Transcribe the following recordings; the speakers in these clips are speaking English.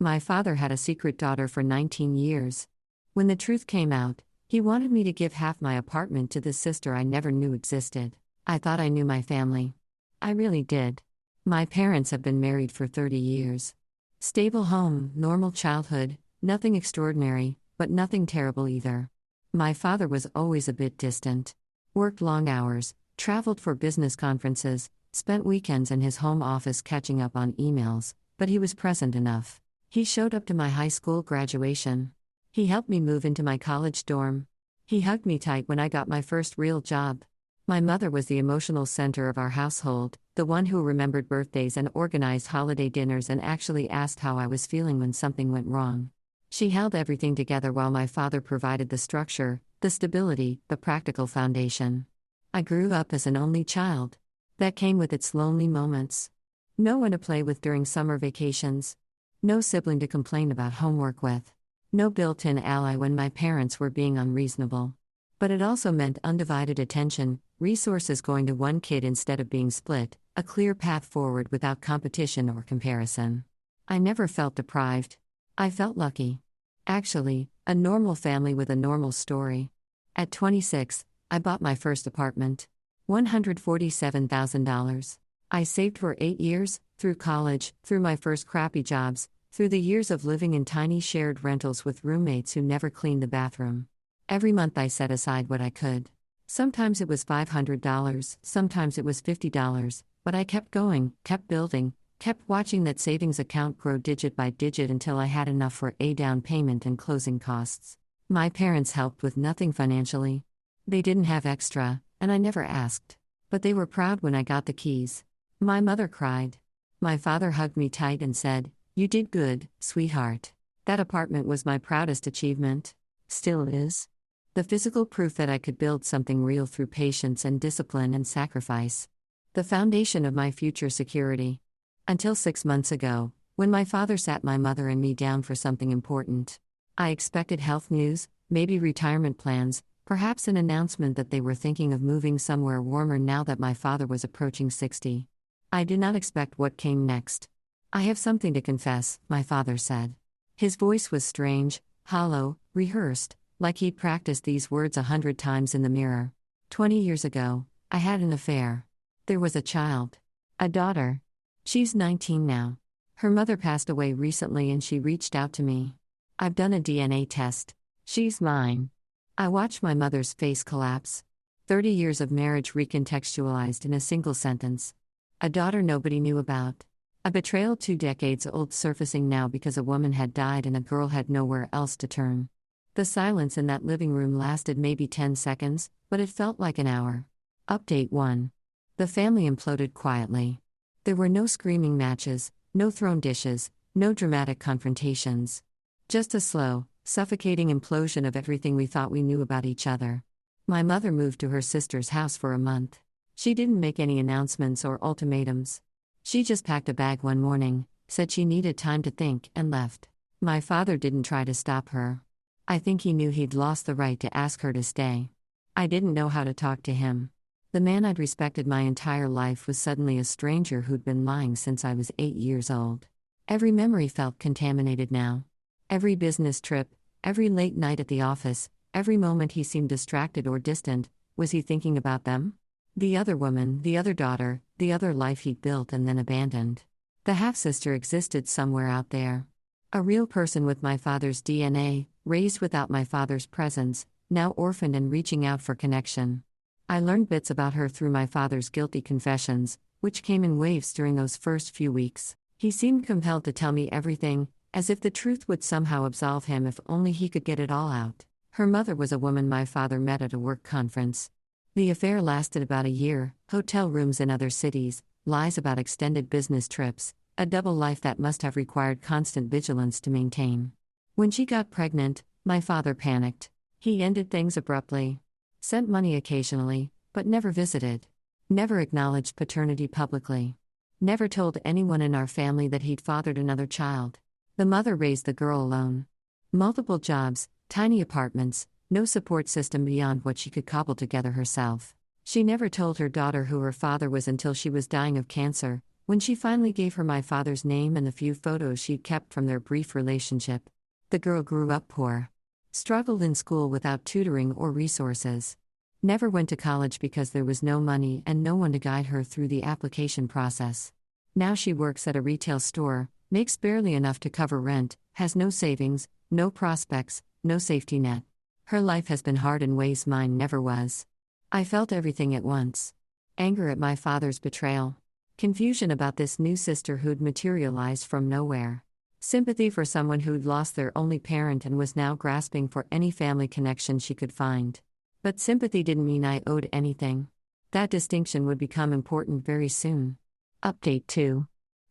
My father had a secret daughter for 19 years. When the truth came out, he wanted me to give half my apartment to this sister I never knew existed. I thought I knew my family. I really did. My parents have been married for 30 years. Stable home, normal childhood, nothing extraordinary, but nothing terrible either. My father was always a bit distant. Worked long hours, traveled for business conferences, spent weekends in his home office catching up on emails, but he was present enough. He showed up to my high school graduation. He helped me move into my college dorm. He hugged me tight when I got my first real job. My mother was the emotional center of our household, the one who remembered birthdays and organized holiday dinners and actually asked how I was feeling when something went wrong. She held everything together while my father provided the structure, the stability, the practical foundation. I grew up as an only child. That came with its lonely moments. No one to play with during summer vacations. No sibling to complain about homework with. No built-in ally when my parents were being unreasonable. But it also meant undivided attention, resources going to one kid instead of being split, a clear path forward without competition or comparison. I never felt deprived. I felt lucky. Actually, a normal family with a normal story. At 26, I bought my first apartment. $147,000. I saved for 8 years, through college, through my first crappy jobs, through the years of living in tiny shared rentals with roommates who never cleaned the bathroom. Every month I set aside what I could. Sometimes it was $500, sometimes it was $50, but I kept going, kept building, kept watching that savings account grow digit by digit until I had enough for a down payment and closing costs. My parents helped with nothing financially. They didn't have extra, and I never asked. But they were proud when I got the keys. My mother cried. My father hugged me tight and said, "You did good, sweetheart." That apartment was my proudest achievement. Still is. The physical proof that I could build something real through patience and discipline and sacrifice. The foundation of my future security. Until 6 months ago, when my father sat my mother and me down for something important. I expected health news, maybe retirement plans, perhaps an announcement that they were thinking of moving somewhere warmer now that my father was approaching 60. I did not expect what came next. "I have something to confess," my father said. His voice was strange, hollow, rehearsed, like he'd practiced these words 100 times in the mirror. 20 years ago, I had an affair. There was a child. A daughter. She's 19 now. Her mother passed away recently and she reached out to me. I've done a DNA test. She's mine. I watched my mother's face collapse. 30 years of marriage recontextualized in a single sentence. A daughter nobody knew about. A betrayal 2 decades old surfacing now because a woman had died and a girl had nowhere else to turn. The silence in that living room lasted maybe 10 seconds, but it felt like an hour. Update 1. The family imploded quietly. There were no screaming matches, no thrown dishes, no dramatic confrontations. Just a slow, suffocating implosion of everything we thought we knew about each other. My mother moved to her sister's house for a month. She didn't make any announcements or ultimatums. She just packed a bag one morning, said she needed time to think, and left. My father didn't try to stop her. I think he knew he'd lost the right to ask her to stay. I didn't know how to talk to him. The man I'd respected my entire life was suddenly a stranger who'd been lying since I was 8 years old. Every memory felt contaminated now. Every business trip, every late night at the office, every moment he seemed distracted or distant. Was he thinking about them? The other woman, the other daughter, the other life he'd built and then abandoned. The half-sister existed somewhere out there. A real person with my father's DNA, raised without my father's presence, now orphaned and reaching out for connection. I learned bits about her through my father's guilty confessions, which came in waves during those first few weeks. He seemed compelled to tell me everything, as if the truth would somehow absolve him if only he could get it all out. Her mother was a woman my father met at a work conference. The affair lasted about a year, hotel rooms in other cities, lies about extended business trips, a double life that must have required constant vigilance to maintain. When she got pregnant, my father panicked. He ended things abruptly. Sent money occasionally, but never visited. Never acknowledged paternity publicly. Never told anyone in our family that he'd fathered another child. The mother raised the girl alone. Multiple jobs, tiny apartments, no support system beyond what she could cobble together herself. She never told her daughter who her father was until she was dying of cancer, When she finally gave her my father's name and the few photos she'd kept from their brief relationship, the girl grew up poor. Struggled in school without tutoring or resources. Never went to college because there was no money and no one to guide her through the application process. Now she works at a retail store, makes barely enough to cover rent, has no savings, no prospects, no safety net. Her life has been hard in ways mine never was. I felt everything at once. Anger at my father's betrayal. Confusion about this new sister who'd materialized from nowhere. Sympathy for someone who'd lost their only parent and was now grasping for any family connection she could find. But sympathy didn't mean I owed anything. That distinction would become important very soon. Update 2.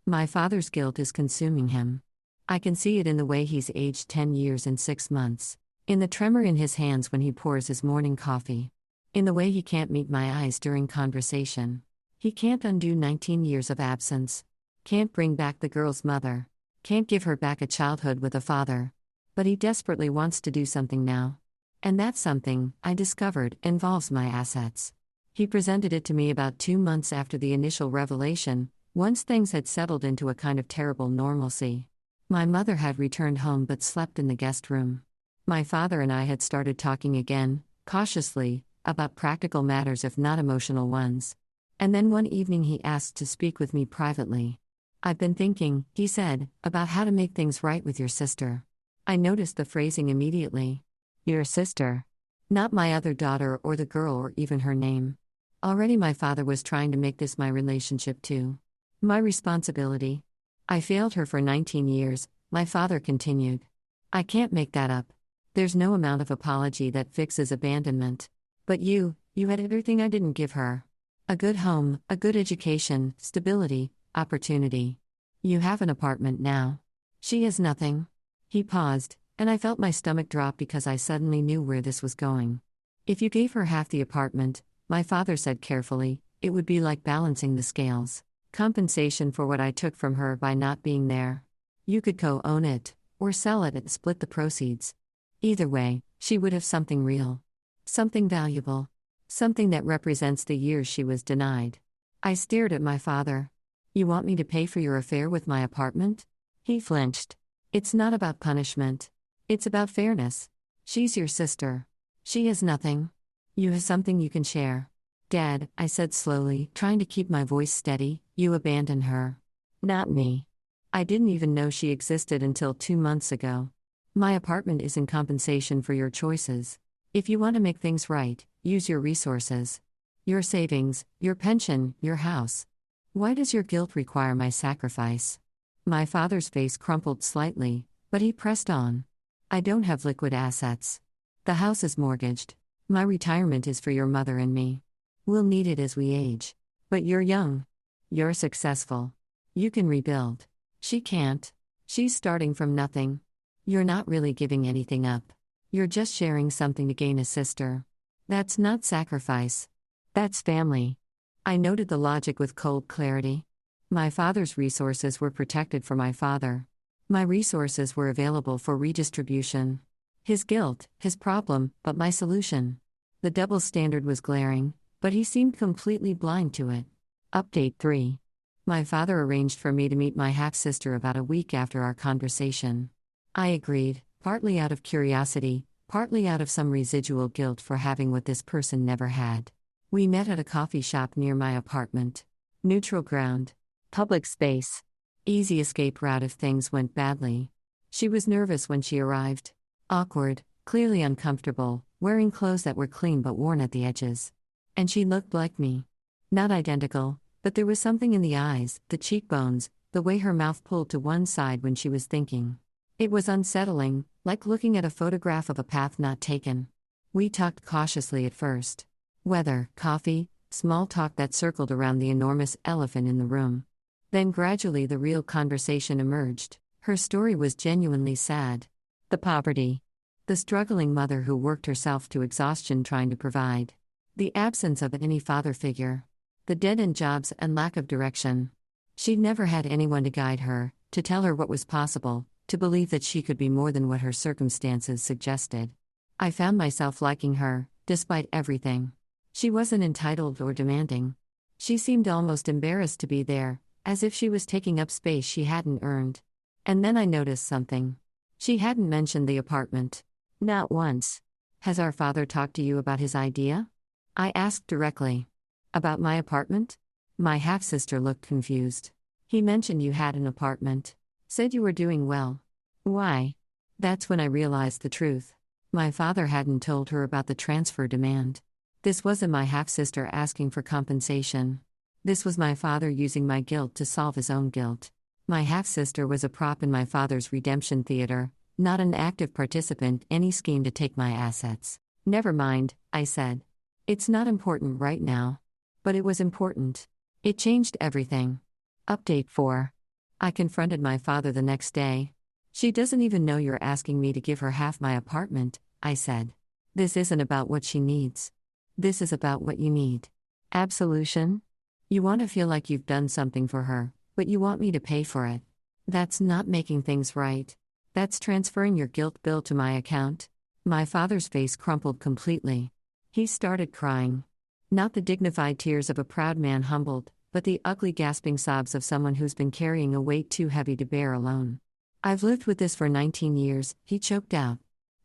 My father's guilt is consuming him. I can see it in the way he's aged 10 years and 6 months. In the tremor in his hands when he pours his morning coffee. In the way he can't meet my eyes during conversation. He can't undo 19 years of absence. Can't bring back the girl's mother. Can't give her back a childhood with a father. But he desperately wants to do something now. And that something, I discovered, involves my assets. He presented it to me about 2 months after the initial revelation, once things had settled into a kind of terrible normalcy. My mother had returned home but slept in the guest room. My father and I had started talking again, cautiously, about practical matters if not emotional ones. And then one evening he asked to speak with me privately. I've been thinking, he said, about how to make things right with your sister. I noticed the phrasing immediately. Your sister. Not my other daughter or the girl or even her name. Already my father was trying to make this my relationship too. My responsibility. I failed her for 19 years, my father continued. I can't make that up. There's no amount of apology that fixes abandonment. But you had everything I didn't give her. A good home, a good education, stability, opportunity. You have an apartment now. She has nothing. He paused, and I felt my stomach drop because I suddenly knew where this was going. If you gave her half the apartment, my father said carefully, it would be like balancing the scales. Compensation for what I took from her by not being there. You could co-own it, or sell it and split the proceeds. Either way, she would have something real. Something valuable. Something that represents the years she was denied. I stared at my father. You want me to pay for your affair with my apartment? He flinched. It's not about punishment. It's about fairness. She's your sister. She has nothing. You have something you can share. Dad, I said slowly, trying to keep my voice steady, you abandoned her. Not me. I didn't even know she existed until 2 months ago. My apartment isn't compensation for your choices. If you want to make things right, use your resources. Your savings, your pension, your house. Why does your guilt require my sacrifice? My father's face crumpled slightly, but he pressed on. I don't have liquid assets. The house is mortgaged. My retirement is for your mother and me. We'll need it as we age. But you're young. You're successful. You can rebuild. She can't. She's starting from nothing. You're not really giving anything up. You're just sharing something to gain a sister. That's not sacrifice. That's family. I noted the logic with cold clarity. My father's resources were protected for my father. My resources were available for redistribution. His guilt, his problem, but my solution. The double standard was glaring, but he seemed completely blind to it. Update 3. My father arranged for me to meet my half-sister about a week after our conversation. I agreed, partly out of curiosity, partly out of some residual guilt for having what this person never had. We met at a coffee shop near my apartment. Neutral ground. Public space. Easy escape route if things went badly. She was nervous when she arrived. Awkward, clearly uncomfortable, wearing clothes that were clean but worn at the edges. And she looked like me. Not identical, but there was something in the eyes, the cheekbones, the way her mouth pulled to one side when she was thinking. It was unsettling, like looking at a photograph of a path not taken. We talked cautiously at first. Weather, coffee, small talk that circled around the enormous elephant in the room. Then gradually the real conversation emerged. Her story was genuinely sad. The poverty. The struggling mother who worked herself to exhaustion trying to provide. The absence of any father figure. The dead-end jobs and lack of direction. She'd never had anyone to guide her, to tell her what was possible, to believe that she could be more than what her circumstances suggested. I found myself liking her, despite everything. She wasn't entitled or demanding. She seemed almost embarrassed to be there, as if she was taking up space she hadn't earned. And then I noticed something. She hadn't mentioned the apartment. Not once. Has our father talked to you about his idea? I asked directly. About my apartment? My half-sister looked confused. He mentioned you had an apartment. Said you were doing well. Why? That's when I realized the truth. My father hadn't told her about the transfer demand. This wasn't my half-sister asking for compensation. This was my father using my guilt to solve his own guilt. My half-sister was a prop in my father's redemption theater, not an active participant in any scheme to take my assets. Never mind, I said. It's not important right now. But it was important. It changed everything. Update 4. I confronted my father the next day. She doesn't even know you're asking me to give her half my apartment, I said. This isn't about what she needs. This is about what you need. Absolution? You want to feel like you've done something for her, but you want me to pay for it. That's not making things right. That's transferring your guilt bill to my account. My father's face crumpled completely. He started crying. Not the dignified tears of a proud man humbled, but the ugly gasping sobs of someone who's been carrying a weight too heavy to bear alone. I've lived with this for 19 years, he choked out.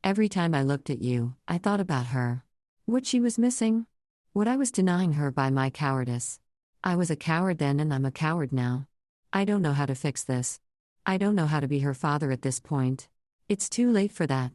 Every time I looked at you, I thought about her. What she was missing? What I was denying her by my cowardice. I was a coward then and I'm a coward now. I don't know how to fix this. I don't know how to be her father at this point. It's too late for that.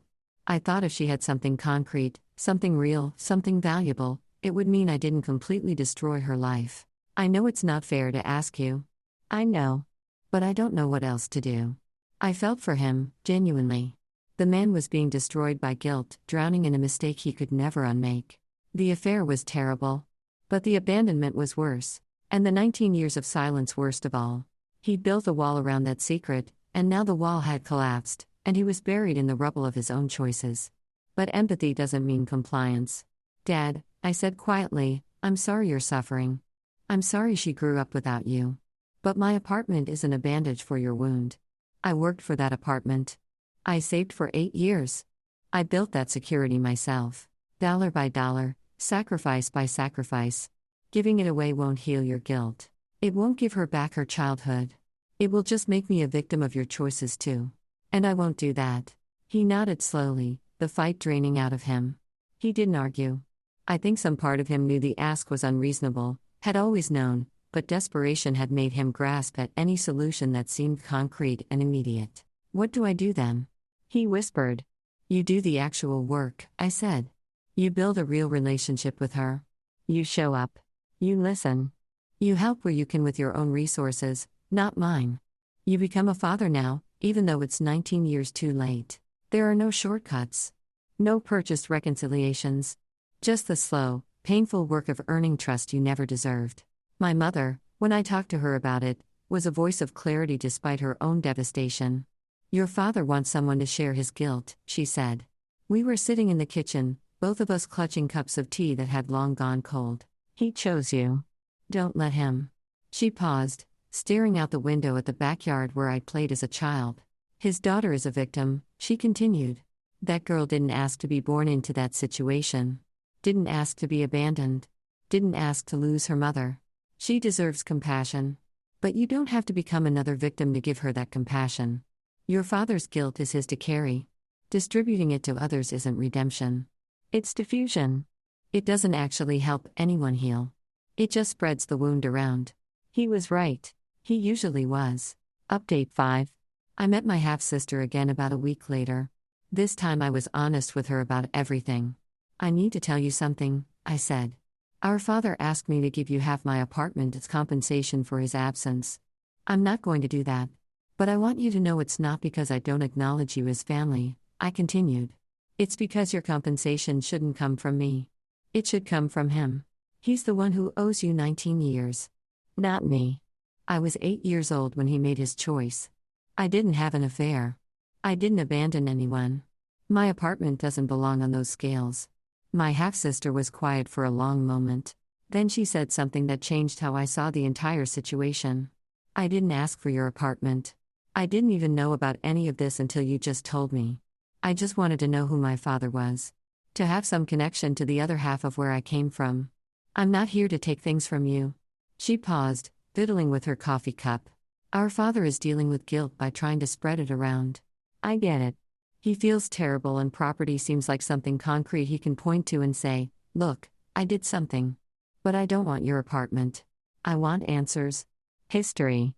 I thought if she had something concrete, something real, something valuable, it would mean I didn't completely destroy her life. I know it's not fair to ask you. I know. But I don't know what else to do. I felt for him, genuinely. The man was being destroyed by guilt, drowning in a mistake he could never unmake. The affair was terrible. But the abandonment was worse. And the 19 years of silence worst of all. He'd built a wall around that secret, and now the wall had collapsed, and he was buried in the rubble of his own choices. But empathy doesn't mean compliance. Dad, I said quietly, I'm sorry you're suffering. I'm sorry she grew up without you. But my apartment isn't a bandage for your wound. I worked for that apartment. I saved for 8 years. I built that security myself. Dollar by dollar, sacrifice by sacrifice. Giving it away won't heal your guilt. It won't give her back her childhood. It will just make me a victim of your choices too. And I won't do that. He nodded slowly, the fight draining out of him. He didn't argue. I think some part of him knew the ask was unreasonable, had always known, but desperation had made him grasp at any solution that seemed concrete and immediate. What do I do then? He whispered. You do the actual work, I said. You build a real relationship with her. You show up. You listen. You help where you can with your own resources, not mine. You become a father now, even though it's 19 years too late. There are no shortcuts. No purchased reconciliations. Just the slow, painful work of earning trust you never deserved. My mother, when I talked to her about it, was a voice of clarity despite her own devastation. Your father wants someone to share his guilt, she said. We were sitting in the kitchen, both of us clutching cups of tea that had long gone cold. He chose you. Don't let him. She paused, staring out the window at the backyard where I'd played as a child. His daughter is a victim, she continued. That girl didn't ask to be born into that situation. Didn't ask to be abandoned. Didn't ask to lose her mother. She deserves compassion. But you don't have to become another victim to give her that compassion. Your father's guilt is his to carry. Distributing it to others isn't redemption. It's diffusion. It doesn't actually help anyone heal. It just spreads the wound around. He was right. He usually was. Update 5. I met my half-sister again about a week later. This time I was honest with her about everything. I need to tell you something, I said. Our father asked me to give you half my apartment as compensation for his absence. I'm not going to do that. But I want you to know it's not because I don't acknowledge you as family, I continued. It's because your compensation shouldn't come from me. It should come from him. He's the one who owes you 19 years. Not me. I was 8 years old when he made his choice. I didn't have an affair. I didn't abandon anyone. My apartment doesn't belong on those scales. My half-sister was quiet for a long moment. Then she said something that changed how I saw the entire situation. I didn't ask for your apartment. I didn't even know about any of this until you just told me. I just wanted to know who my father was. To have some connection to the other half of where I came from. I'm not here to take things from you. She paused, fiddling with her coffee cup. Our father is dealing with guilt by trying to spread it around. I get it. He feels terrible, and property seems like something concrete he can point to and say, "Look, I did something." But I don't want your apartment. I want answers. History.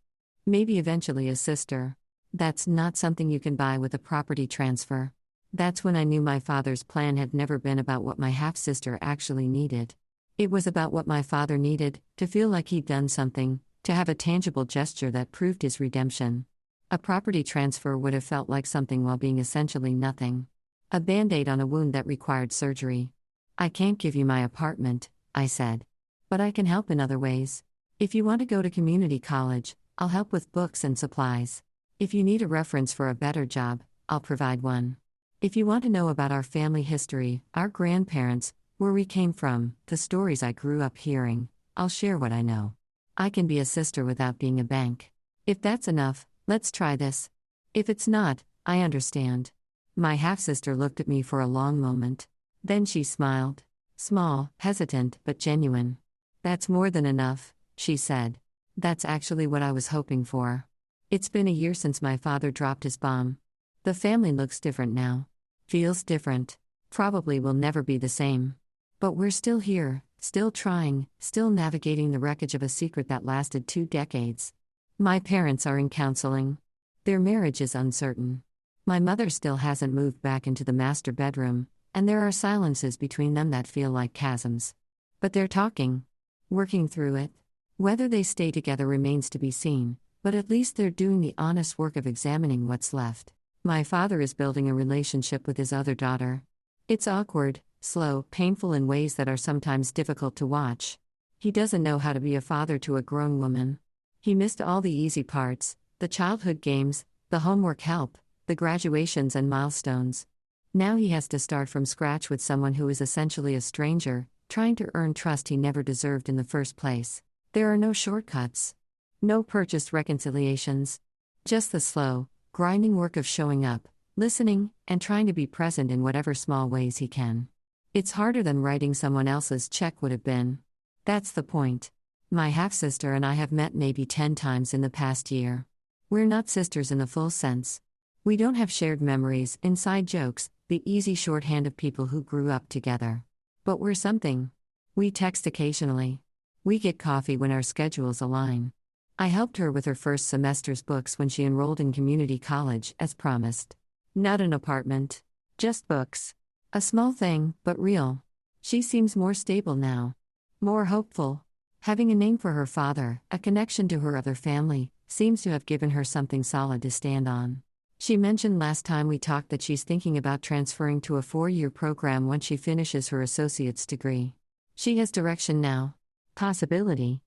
Maybe eventually a sister. That's not something you can buy with a property transfer. That's when I knew my father's plan had never been about what my half-sister actually needed. It was about what my father needed, to feel like he'd done something, to have a tangible gesture that proved his redemption. A property transfer would have felt like something while being essentially nothing. A band-aid on a wound that required surgery. I can't give you my apartment, I said. But I can help in other ways. If you want to go to community college, I'll help with books and supplies. If you need a reference for a better job, I'll provide one. If you want to know about our family history, our grandparents, where we came from, the stories I grew up hearing, I'll share what I know. I can be a sister without being a bank. If that's enough, let's try this. If it's not, I understand. My half-sister looked at me for a long moment. Then she smiled. Small, hesitant, but genuine. "That's more than enough," she said. "That's actually what I was hoping for." It's been a year since my father dropped his bomb. The family looks different now. Feels different. Probably will never be the same. But we're still here, still trying, still navigating the wreckage of a secret that lasted 2 decades. My parents are in counseling. Their marriage is uncertain. My mother still hasn't moved back into the master bedroom, and there are silences between them that feel like chasms. But they're talking. Working through it. Whether they stay together remains to be seen, but at least they're doing the honest work of examining what's left. My father is building a relationship with his other daughter. It's awkward, slow, painful in ways that are sometimes difficult to watch. He doesn't know how to be a father to a grown woman. He missed all the easy parts, the childhood games, the homework help, the graduations and milestones. Now he has to start from scratch with someone who is essentially a stranger, trying to earn trust he never deserved in the first place. There are no shortcuts. No purchased reconciliations. Just the slow, grinding work of showing up, listening, and trying to be present in whatever small ways he can. It's harder than writing someone else's check would have been. That's the point. My half-sister and I have met maybe 10 times in the past year. We're not sisters in the full sense. We don't have shared memories, inside jokes, the easy shorthand of people who grew up together. But we're something. We text occasionally. We get coffee when our schedules align. I helped her with her first semester's books when she enrolled in community college, as promised. Not an apartment. Just books. A small thing, but real. She seems more stable now. More hopeful. Having a name for her father, a connection to her other family, seems to have given her something solid to stand on. She mentioned last time we talked that she's thinking about transferring to a 4-year program once she finishes her associate's degree. She has direction now. Possibility.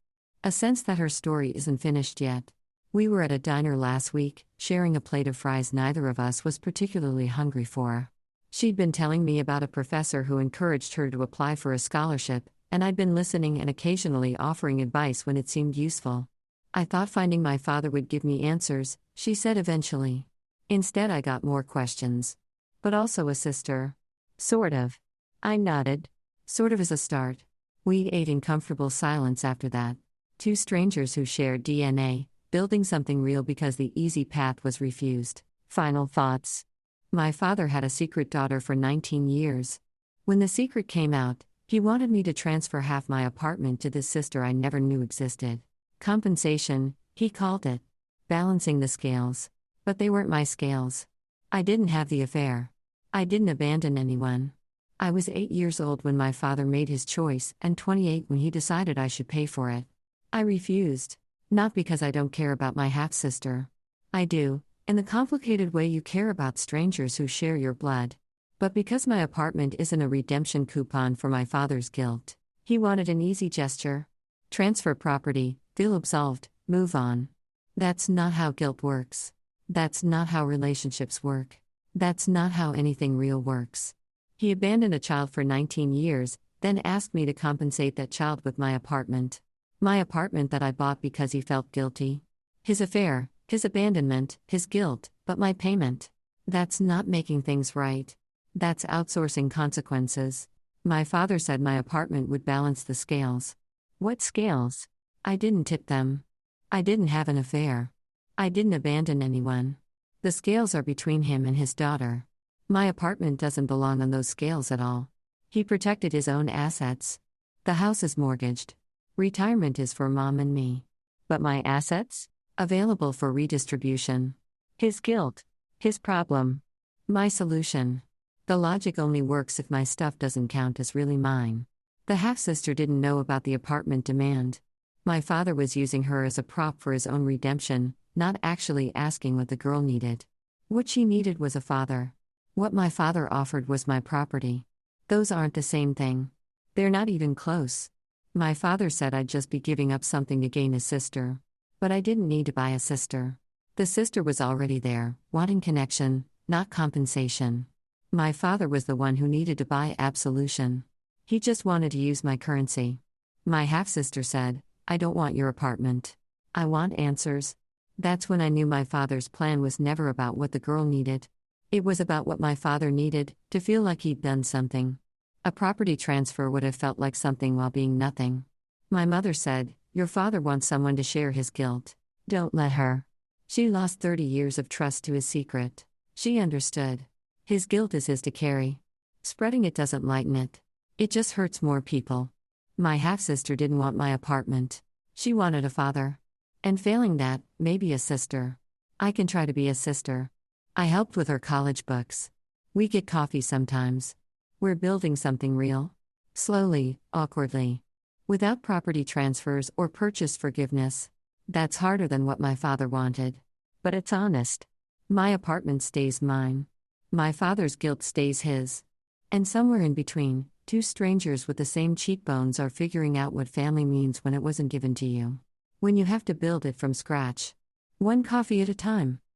A sense that her story isn't finished yet. We were at a diner last week, sharing a plate of fries neither of us was particularly hungry for. She'd been telling me about a professor who encouraged her to apply for a scholarship, and I'd been listening and occasionally offering advice when it seemed useful. I thought finding my father would give me answers, she said eventually. Instead, I got more questions. But also a sister. Sort of. I nodded. Sort of as a start. We ate in comfortable silence after that. 2 strangers who shared DNA, building something real because the easy path was refused. Final thoughts. My father had a secret daughter for 19 years. When the secret came out, he wanted me to transfer half my apartment to this sister I never knew existed. Compensation, he called it. Balancing the scales. But they weren't my scales. I didn't have the affair. I didn't abandon anyone. I was 8 years old when my father made his choice, and 28 when he decided I should pay for it. I refused. Not because I don't care about my half-sister. I do, in the complicated way you care about strangers who share your blood. But because my apartment isn't a redemption coupon for my father's guilt. He wanted an easy gesture. Transfer property, feel absolved, move on. That's not how guilt works. That's not how relationships work. That's not how anything real works. He abandoned a child for 19 years, then asked me to compensate that child with my apartment. My apartment that I bought because he felt guilty. His affair, his abandonment, his guilt, but my payment. That's not making things right. That's outsourcing consequences. My father said my apartment would balance the scales. What scales? I didn't tip them. I didn't have an affair. I didn't abandon anyone. The scales are between him and his daughter. My apartment doesn't belong on those scales at all. He protected his own assets. The house is mortgaged. Retirement is for mom and me. But my assets? Available for redistribution. His guilt. His problem. My solution. The logic only works if my stuff doesn't count as really mine. The half-sister didn't know about the apartment demand. My father was using her as a prop for his own redemption, not actually asking what the girl needed. What she needed was a father. What my father offered was my property. Those aren't the same thing. They're not even close. My father said I'd just be giving up something to gain a sister. But I didn't need to buy a sister. The sister was already there, wanting connection, not compensation. My father was the one who needed to buy absolution. He just wanted to use my currency. My half-sister said, I don't want your apartment. I want answers. That's when I knew my father's plan was never about what the girl needed. It was about what my father needed, to feel like he'd done something. A property transfer would have felt like something while being nothing. My mother said, your father wants someone to share his guilt. Don't let her. She lost 30 years of trust to his secret. She understood. His guilt is his to carry. Spreading it doesn't lighten it. It just hurts more people. My half-sister didn't want my apartment. She wanted a father. And failing that, maybe a sister. I can try to be a sister. I helped with her college books. We get coffee sometimes. We're building something real. Slowly, awkwardly. Without property transfers or purchase forgiveness. That's harder than what my father wanted. But it's honest. My apartment stays mine. My father's guilt stays his. And somewhere in between, two strangers with the same cheekbones are figuring out what family means when it wasn't given to you. When you have to build it from scratch. One coffee at a time.